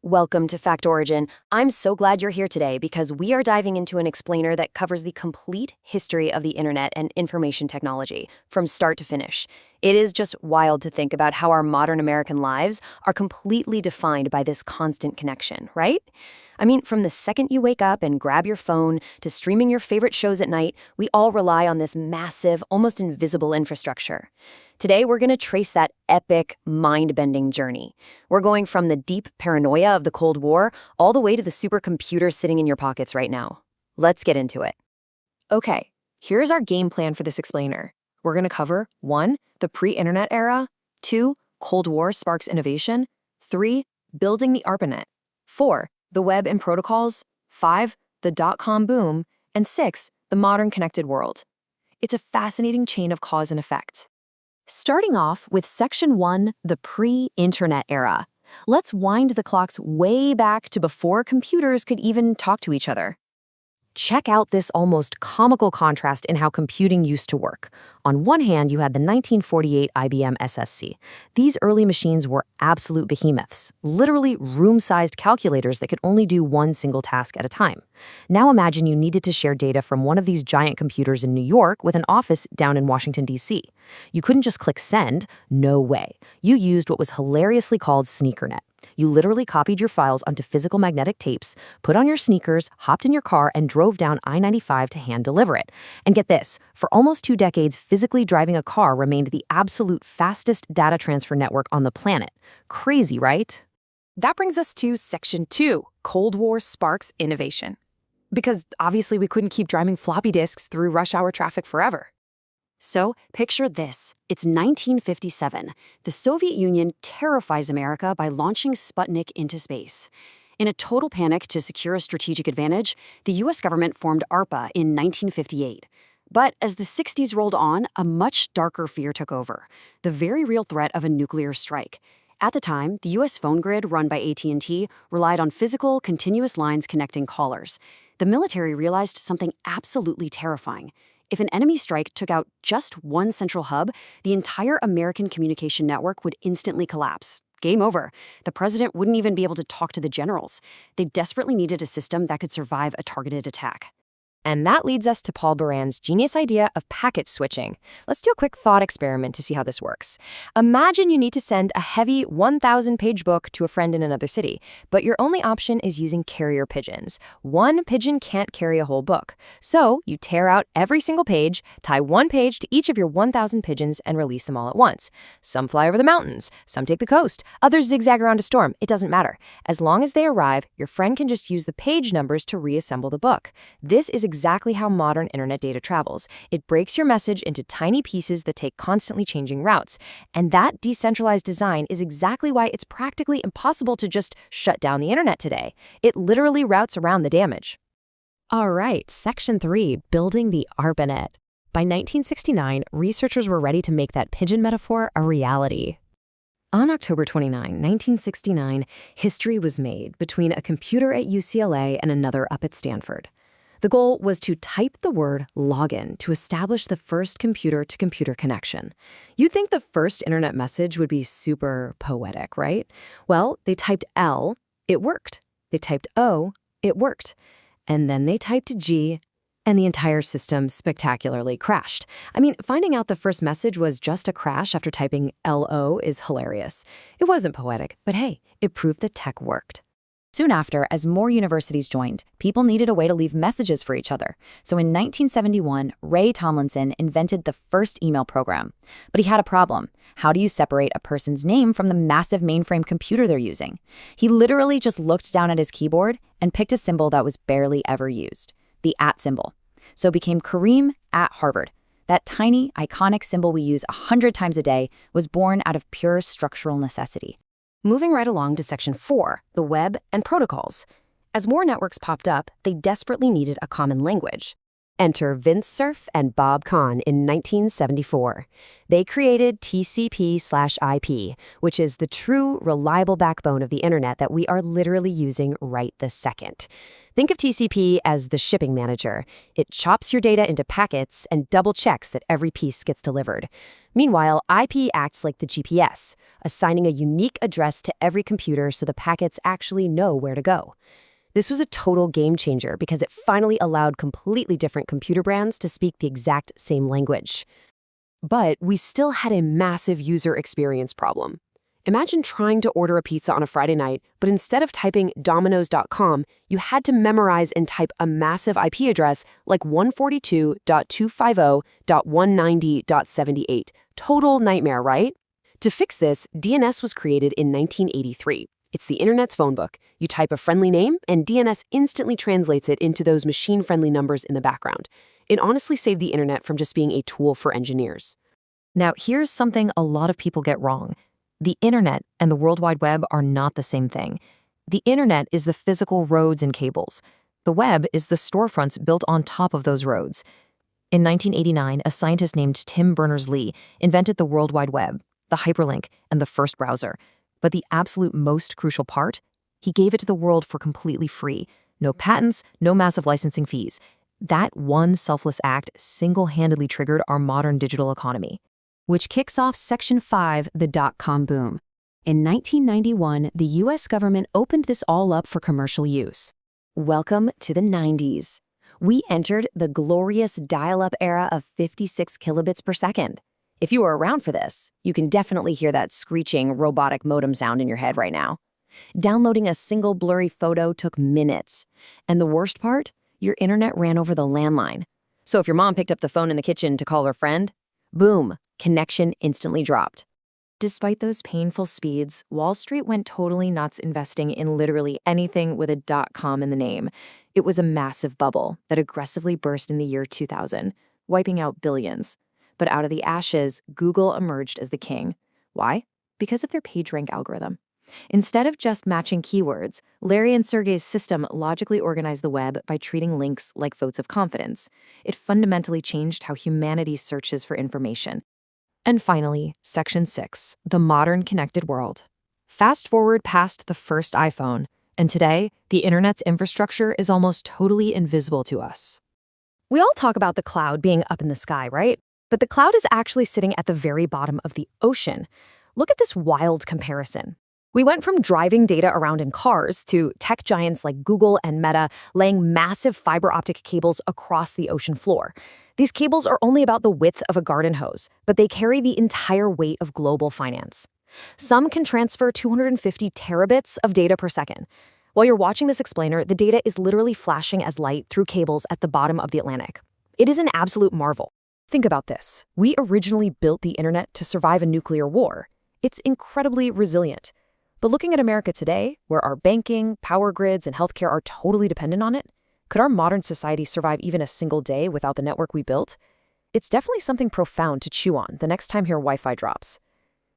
Welcome to Fact Origin. I'm so glad you're here today because we are diving into an explainer that covers the complete history of the internet and information technology, from start to finish. It is just wild to think about how our modern American lives are completely defined by this constant connection, right? I mean, from the second you wake up and grab your phone to streaming your favorite shows at night, we all rely on this massive, almost invisible infrastructure. Today, we're going to trace that epic, mind-bending journey. We're going from the deep paranoia of the Cold War all the way to the supercomputer sitting in your pockets right now. Let's get into it. Okay, here's our game plan for this explainer. We're going to cover 1. The pre-internet era, 2. Cold War sparks innovation, 3. Building the ARPANET, 4. The web and protocols, 5. The dot-com boom, and 6. The modern connected world. It's a fascinating chain of cause and effect. Starting off with Section 1, the pre-internet era. Let's wind the clocks way back to before computers could even talk to each other. Check out this almost comical contrast in how computing used to work. On one hand, you had the 1948 IBM SSC. These early machines were absolute behemoths, literally room-sized calculators that could only do one single task at a time. Now imagine you needed to share data from one of these giant computers in New York with an office down in Washington, D.C. You couldn't just click send, no way. You used what was hilariously called sneakernet. You literally copied your files onto physical magnetic tapes, put on your sneakers, hopped in your car, and drove down I-95 to hand-deliver it. And get this, for almost 2 decades, physically driving a car remained the absolute fastest data transfer network on the planet. Crazy, right? That brings us to Section 2, Cold War sparks innovation. Because obviously we couldn't keep driving floppy disks through rush hour traffic forever. So, picture this. It's 1957. The Soviet Union terrifies America by launching Sputnik into space. In a total panic to secure a strategic advantage, the U.S. government formed ARPA in 1958. But as the 60s rolled on, a much darker fear took over, the very real threat of a nuclear strike. At the time, the U.S. phone grid run by AT&T relied on physical, continuous lines connecting callers. The military realized something absolutely terrifying. If an enemy strike took out just one central hub, the entire American communication network would instantly collapse. Game over. The president wouldn't even be able to talk to the generals. They desperately needed a system that could survive a targeted attack. And that leads us to Paul Baran's genius idea of packet switching. Let's do a quick thought experiment to see how this works. Imagine you need to send a heavy 1,000-page book to a friend in another city, but your only option is using carrier pigeons. One pigeon can't carry a whole book. So you tear out every single page, tie one page to each of your 1,000 pigeons, and release them all at once. Some fly over the mountains, some take the coast, others zigzag around a storm. It doesn't matter. As long as they arrive, your friend can just use the page numbers to reassemble the book. This is exactly how modern internet data travels. It breaks your message into tiny pieces that take constantly changing routes. And that decentralized design is exactly why it's practically impossible to just shut down the internet today. It literally routes around the damage. All right, Section 3, building the ARPANET. By 1969, researchers were ready to make that pigeon metaphor a reality. On October 29, 1969, history was made between a computer at UCLA and another up at Stanford. The goal was to type the word login to establish the first computer-to-computer connection. You'd think the first internet message would be super poetic, right? Well, they typed L, it worked. They typed O, it worked. And then they typed G, and the entire system spectacularly crashed. I mean, finding out the first message was just a crash after typing LO is hilarious. It wasn't poetic, but hey, it proved that tech worked. Soon after, as more universities joined, people needed a way to leave messages for each other. So in 1971, Ray Tomlinson invented the first email program. But he had a problem. How do you separate a person's name from the massive mainframe computer they're using? He literally just looked down at his keyboard and picked a symbol that was barely ever used, the @ symbol. So it became Kareem at Harvard. That tiny, iconic symbol we use 100 times a day was born out of pure structural necessity. Moving right along to Section 4, the web and protocols. As more networks popped up, they desperately needed a common language. Enter Vince Cerf and Bob Kahn in 1974. They created TCP/IP, which is the true, reliable backbone of the internet that we are literally using right this second. Think of TCP as the shipping manager. It chops your data into packets and double checks that every piece gets delivered. Meanwhile, IP acts like the GPS, assigning a unique address to every computer so the packets actually know where to go. This was a total game changer because it finally allowed completely different computer brands to speak the exact same language. But we still had a massive user experience problem. Imagine trying to order a pizza on a Friday night, but instead of typing domino's.com, you had to memorize and type a massive IP address like 142.250.190.78. Total nightmare, right? To fix this, DNS was created in 1983. It's the internet's phone book. You type a friendly name, and DNS instantly translates it into those machine-friendly numbers in the background. It honestly saved the internet from just being a tool for engineers. Now, here's something a lot of people get wrong. The internet and the World Wide Web are not the same thing. The internet is the physical roads and cables. The web is the storefronts built on top of those roads. In 1989, a scientist named Tim Berners-Lee invented the World Wide Web, the hyperlink, and the first browser. But the absolute most crucial part? He gave it to the world for completely free. No patents, no massive licensing fees. That one selfless act single-handedly triggered our modern digital economy. Which kicks off Section 5, the dot-com boom. In 1991, the U.S. government opened this all up for commercial use. Welcome to the 90s. We entered the glorious dial-up era of 56 kilobits per second. If you were around for this, you can definitely hear that screeching robotic modem sound in your head right now. Downloading a single blurry photo took minutes. And the worst part? Your internet ran over the landline. So if your mom picked up the phone in the kitchen to call her friend, boom, connection instantly dropped. Despite those painful speeds, Wall Street went totally nuts investing in literally anything with a .com in the name. It was a massive bubble that aggressively burst in the year 2000, wiping out billions. But out of the ashes, Google emerged as the king. Why? Because of their PageRank algorithm. Instead of just matching keywords, Larry and Sergey's system logically organized the web by treating links like votes of confidence. It fundamentally changed how humanity searches for information. And finally, Section 6, the modern connected world. Fast forward past the first iPhone, and today, the internet's infrastructure is almost totally invisible to us. We all talk about the cloud being up in the sky, right? But the cloud is actually sitting at the very bottom of the ocean. Look at this wild comparison. We went from driving data around in cars to tech giants like Google and Meta laying massive fiber optic cables across the ocean floor. These cables are only about the width of a garden hose, but they carry the entire weight of global finance. Some can transfer 250 terabits of data per second. While you're watching this explainer, the data is literally flashing as light through cables at the bottom of the Atlantic. It is an absolute marvel. Think about this. We originally built the internet to survive a nuclear war. It's incredibly resilient. But looking at America today, where our banking, power grids, and healthcare are totally dependent on it, could our modern society survive even a single day without the network we built? It's definitely something profound to chew on the next time your Wi-Fi drops.